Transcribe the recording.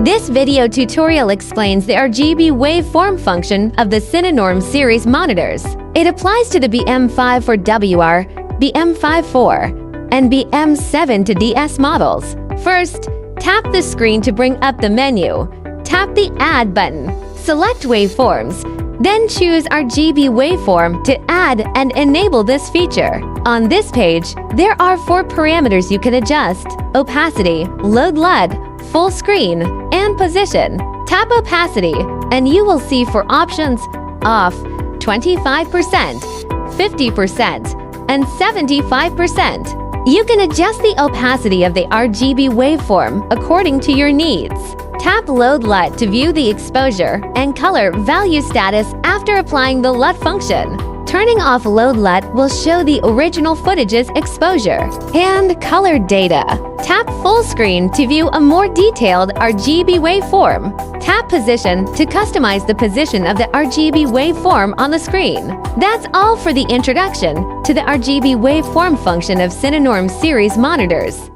This video tutorial explains the RGB waveform function of the CINENORM series monitors. It applies to the BM5-4WR, BM5-4, and BM7-DS models. First, tap the screen to bring up the menu. Tap the Add button. Select Waveforms. Then choose RGB Waveform to add and enable this feature. On this page, there are 4 parameters you can adjust: opacity, load LUT, full screen, and position. Tap opacity, and you will see 4 options: off, 25%, 50%, and 75%. You can adjust the opacity of the RGB waveform according to your needs. Tap Load LUT to view the exposure and color value status after applying the LUT function. Turning off Load LUT will show the original footage's exposure and color data. Tap Full Screen to view a more detailed RGB waveform. Tap Position to customize the position of the RGB waveform on the screen. That's all for the introduction to the RGB waveform function of CINENORM series monitors.